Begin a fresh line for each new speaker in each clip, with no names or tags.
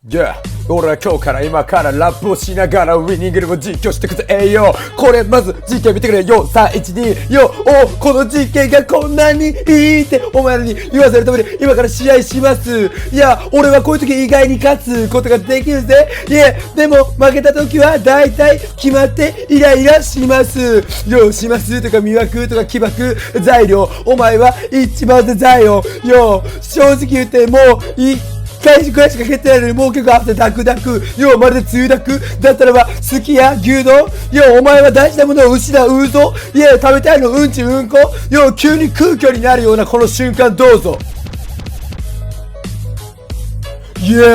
俺は今からラップをしながらウィニングルを実況してくぜ。これまず実験見てくれよ。312よ。この実験がこんなにいいってお前らに言わせるために今から試合します。俺はこういう時意外に勝つことができるぜ。でも負けた時は大体決まってイライラします。しますとか魅惑とか起爆材料。お前は一番で材料。正直言ってもう返しかけてやるのにもう結構汗ダクダク。まるで梅雨ダク。だったらば、すき家、牛丼。お前は大事なものを失うぞ。食べたいのうんちうんこ。急に空虚になるようなこの瞬間どうぞ。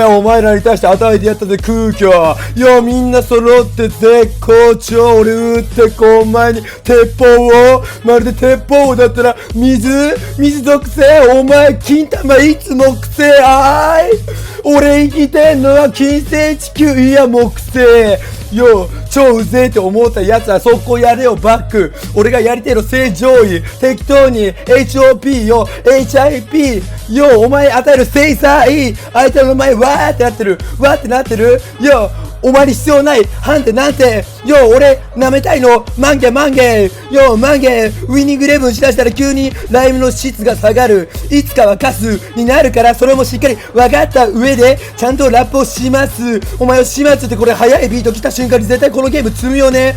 お前らに対して与えてやったぜ空虚。みんな揃って絶好調。俺撃ってこん前に鉄砲を。まるで鉄砲だったら水属性。お前金玉いつ木星。俺生きてんのは金星地球いや木星。超うぜえって思ったやつは速攻やれよバック。俺がやりてえの正常位。適当に HOP HIP お前与える制裁。相手の前わーってなってる。お前に必要ない判定なんて。俺舐めたいのマンゲウィニングレブンしだしたら急にライムの質が下がる。いつかはカスになるから、それもしっかり分かった上でちゃんとラップをします。お前をしますって。これ早いビート来た瞬間に絶対このゲーム積むよね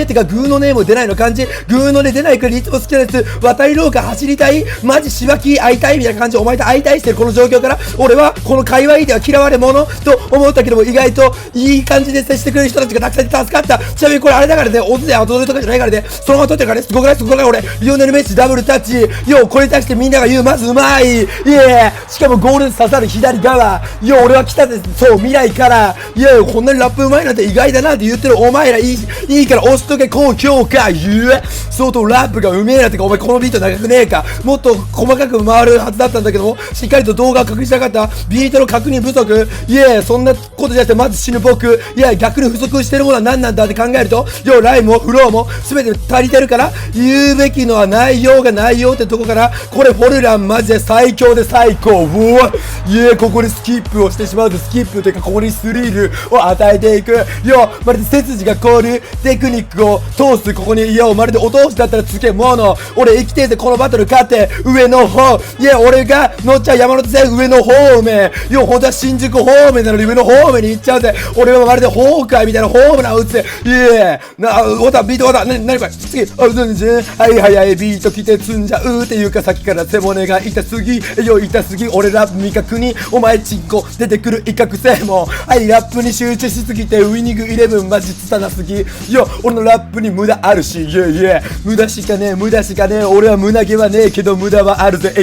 ってか、グーのねも出ないの感じ。グーのね出ないくらいいつも好きなやつ。渡り廊下走りたいマジしばき会いたいみたいな感じ。お前と会いたいしてるこの状況から、俺はこの界隈では嫌われ者と思ったけども、意外といい感じで接してくれる人たちがたくさんいて助かった。ちなみにこれあれだからね、オズで後取りとかじゃないからね、そのまま取ってるからね。すごくない俺リオネルメッシダブルタッチ。これに対してみんなが言うまずうまい。しかもゴールに刺さる左側。俺は来たぜ。そう未来から。こんなにラップうまいなんて意外だなって言ってるお前らいいから押しとけ高評価。相当ラップがうめえなってか。お前このビート長くねえか。もっと細かく回るはずだったんだけども、しっかりと動画を確認しなかった。ビートの確認不足。そんなことじゃなくてまず死ぬ僕。逆に不足してるものは何なんだって考えると、ライムもフローも全て足りてるから、言うべきのは内容が内容ってとこから、これフォルランマジで最強で最高。ここにスキップをしてしまうと、スキップというかここにスリルを与えていく。まるで背筋が凍るテクニックを通す。ここにまるでお通しだったらつけ物。俺生きていてこのバトル勝って上の方。俺が乗っちゃう山手線上の方面。本当は新宿方面なのに上の方面に行っちゃうぜ。俺はまるで崩壊みたいなホームラン打つぜ。ビート何これ次はいビート来て積んじゃうっていうか、さっきから背骨が痛すぎ俺ラップ味覚にお前チンコ出てくる威嚇性も。ラップに集中しすぎてウィニング11マジ拙すぎ。俺のラップに無駄あるし。無駄しかねえ。俺は胸毛はねえけど無駄はあるぜ。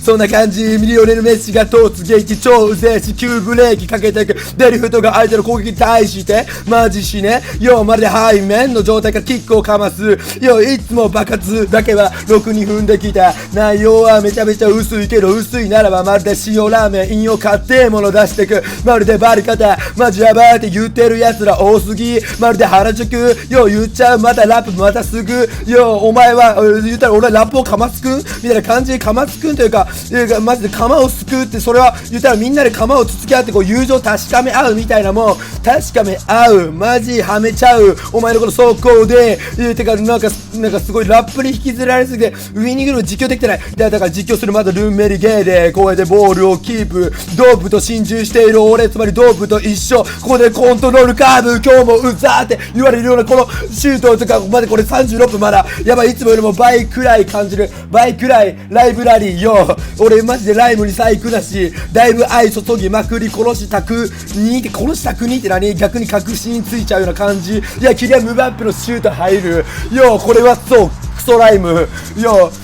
そんな感じ。リオネルメッシが突撃超うぜえし、急ブレーキかけていく。デリフトが相手の攻撃に対してマジしね。まるで背面の状態からキックをかます。いつも爆発だけは6に踏んできた。内容はめちゃめちゃ薄いけど、薄いならばまるで塩ラーメン飲用買ってもの出してく。まるでバリ方マジやばいって言ってる奴ら多すぎ。まるで原宿言っちゃう。またラップまたすぐ。お前は言ったら俺はラップをかますくんみたいな感じ。かますくんというかマジで釜をすくうって、それは言ったらみんなで釜をつつき合って友情確かめ合うみたいなもん。確かめ合うマジはめちゃう。お前のこの走行でてかなんかすごいラップに引きずられすぎてウィニングルも実況できてない。だから実況するまだルンメリゲーでこうやってボールをキープ。ドープと心中している俺、つまりドープと一緒。ここでコントロールカーブ今日もうざーって言われるようなこのシュートとか、まだこれ36分まだやばい。いつもよりも倍くらい感じる。倍くらいライブラリー俺マジでライムに細工だし、だいぶ愛注ぎまくり。殺したくにって何、逆に確信ついちゃうような感じ。キリアン・ムバッペのシュート入る。これはそうクソライム。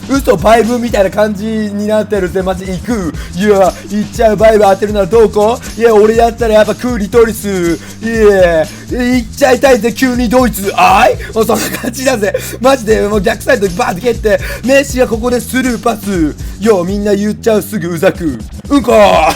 嘘バイブみたいな感じになってるぜ。マジ行く。行っちゃう。バイブ当てるならどこ。俺やったらやっぱクーリトリス。行っちゃいたいぜ急にドイツ。そんな感じだぜマジで。もう逆サイドバーって蹴ってメッシがここでスルーパス。みんな言っちゃうすぐうざく。うんこ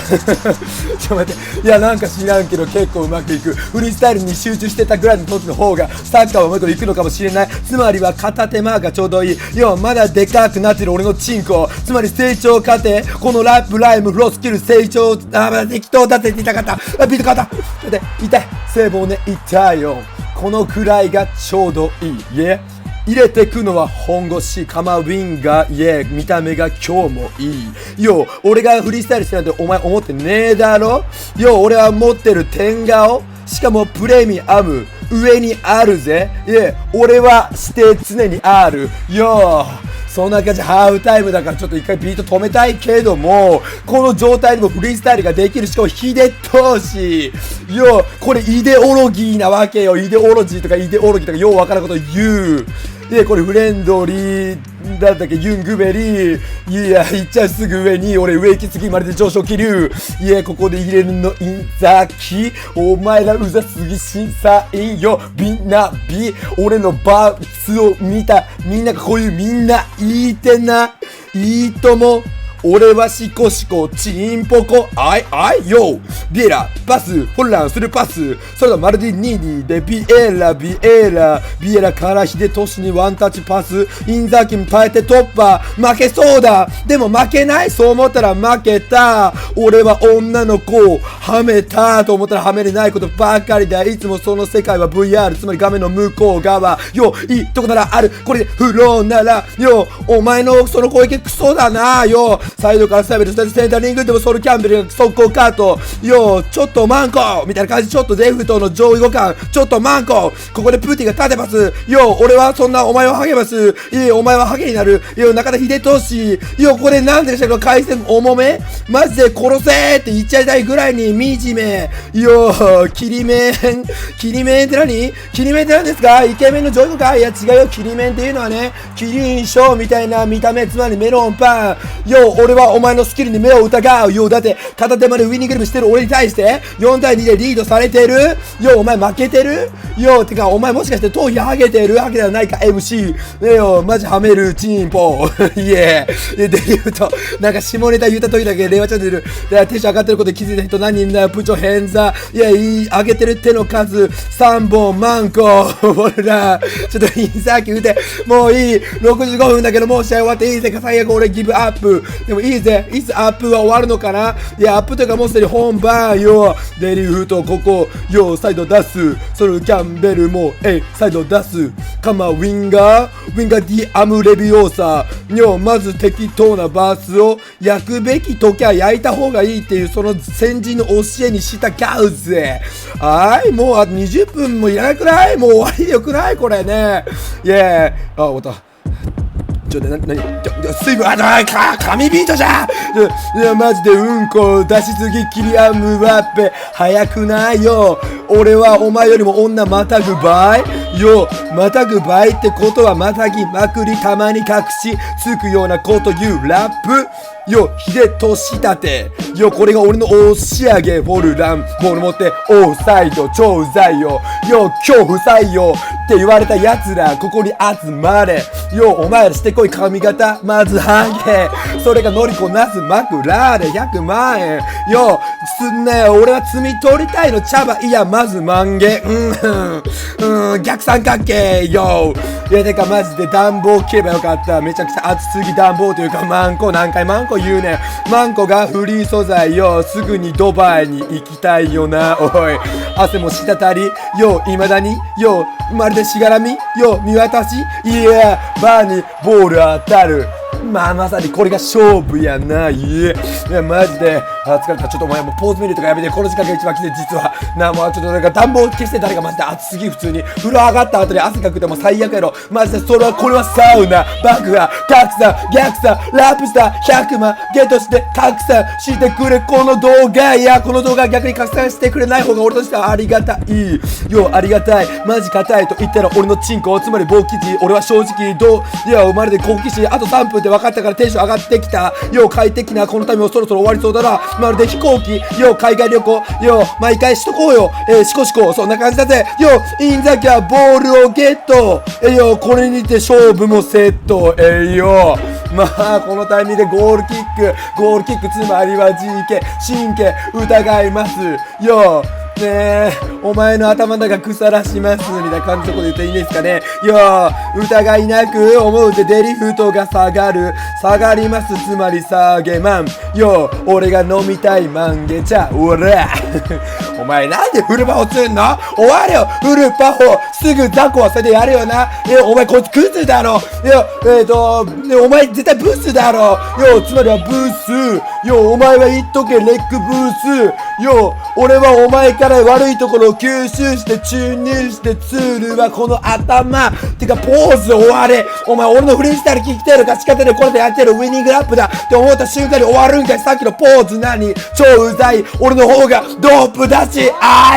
ちょっと待って。なんか知らんけど結構うまくいく。フリースタイルに集中してたぐらいの時の方がサッカーはうまくいくのかもしれない。つまりは片手間がちょうどいい。まだでかくなってる俺のチンコ。つまり成長過程。このラップラタイムフロースキル成長適当だって言いたかった。ビート変わった。待って、痛い。背骨痛いよ。このくらいがちょうどいい。入れてくのは本腰、カマウィンが、見た目が今日もいい。俺がフリースタイルしてなんてお前思ってねえだろ。俺は持ってる天顔。しかもプレミアム、上にあるぜ。俺はして常にある。そんな感じハーフタイムだからちょっと一回ビート止めたいけども、この状態でもフリースタイルができる。しかもヒデトシ。これイデオロギーなわけよ。イデオロジーとかイデオロギーとかようわからんこと言う。これフレンドリーなんだっけ、ユングベリー。いっちゃうすぐ上に、俺上行き過ぎまるで上昇気流。ここで入れるのインザキ。お前らうざすぎ審査員よ。みんな俺のバースを見た。みんながこういうみんないいてな。いいとも。俺はシコシコ、チンポコ、ビエラ、パス、ホランするパス、それがマルディニーニーで、ビエラからヒデトシにワンタッチパス、インザキに耐えて突破、負けそうだ、でも負けない、そう思ったら負けた、俺は女の子をはめた、と思ったらはめれないことばかりだ、いつもその世界は VR、つまり画面の向こう側、いいとこならある、これでフローなら、お前のその攻撃クソだな、サイドからサイベル、センタリングでもソルキャンベルが速攻カット。ちょっとマンコみたいな感じ、ちょっとデフトの上位互換。ちょっとマンコここでプーティが立てます。俺はそんなお前を励ます。お前はハゲになる。中田秀俊。ここでなんでしたか回線重めマジで殺せって言っちゃいたいぐらいに惨め。キリメンって何キリメンって何ですかイケメンの上位互換。いや違うよ。キリメンっていうのはね、キリンショーみたいな見た目、つまりメロンパン。俺はお前のスキルに目を疑う。だって片手までウィニングルムしてる俺に対して4対2でリードされてる。お前負けてる。てかお前もしかして頭皮ハゲてるわけではないか MC。マジはめるチンポで言うとなんか下ネタ言った時だけ令和チャンネルでテンション上がってることに気づいた人何人だよ。プチョ偏差上げてる手の数3本マンコほらちょっとインサーキ打てもういい。65分だけどもう試合終わっていいぜか。最悪俺ギブアップでもいいぜ。いつアップは終わるのかな。アップというかもうすでに本番デリフとここサイド出す。ソルキャンベルもサイド出す。カマウィンガディアムレビオーサまず適当なバースを焼くべき時は焼いた方がいいっていうその先人の教えに従うぜ。もうあと20分もいらなくない。もう終わりでよくないこれね。終わった。水分神ビートじゃん。マジでうんこ出しすぎ。キリアムワッペ早くないよ。俺はお前よりも女またぐ場合またぐ場合ってことはまたぎまくりたまに隠しつくようなこと言うラップ秀俊立てこれが俺の押し上げフォルランボール持ってオフサイド超うざい恐怖採用って言われた奴らここに集まれお前らしてこい髪型まずハゲそれがノリコなす枕で100万円すんなよ。俺は摘み取りたいの茶葉いやまず万華逆三角形てかマジで暖房切ればよかった。めちゃくちゃ暑すぎ暖房というかマンコ何回マンコ言うねん。マンコがフリー素材すぐにドバイに行きたいよな。おい汗も滴り未だにまるでしがらみ見渡しバーにボール当たる。まさにこれが勝負やな。マジで疲れた。ちょっとお前もうポーズ見るとかやめて。この時間が一番きつい実はもうちょっとなんか暖房消して誰かマジで暑すぎ。普通に風呂上がった後に汗かくても最悪やろマジで。これはサウナ爆破拡散逆算ラップスター100万ゲットして拡散してくれこの動画。この動画逆に拡散してくれない方が俺としてはありがたいありがたい。マジ硬いと言ったら俺のチンコつまり棒記事。俺は正直生まれて好奇心あと3分って分かったからテンション上がってきた快適なこの旅もそろそろ終わりそうだな。まるで飛行機海外旅行毎回しとこうシコシコそんな感じだぜインザキャボールをゲットこれにて勝負もセットこのタイミングでゴールキックつまりは GK 神経疑いますね。お前の頭の中腐らしますみたいな感じのこと言っていいんですかね。よー、疑いなく思うてデリフトが下がる。下がります、つまり下げまん。よー、俺が飲みたいマンゲ茶、おら。お前なんでフルパホすんの？終われよ、フルパホ。すぐ雑魚はそれでやるよな。お前こいつクズだろ。お前絶対ブスだろ。つまりはブス。お前は言っとけ、レックブース。俺はお前から悪いところを吸収して注入してツールはこの頭。てかポーズ終われ。お前俺のフリースタイル聞きてるか仕方でこれでやってるウィニングラップだって思った瞬間に終わるんかい。さっきのポーズ何？超うざい。俺の方がドープだし、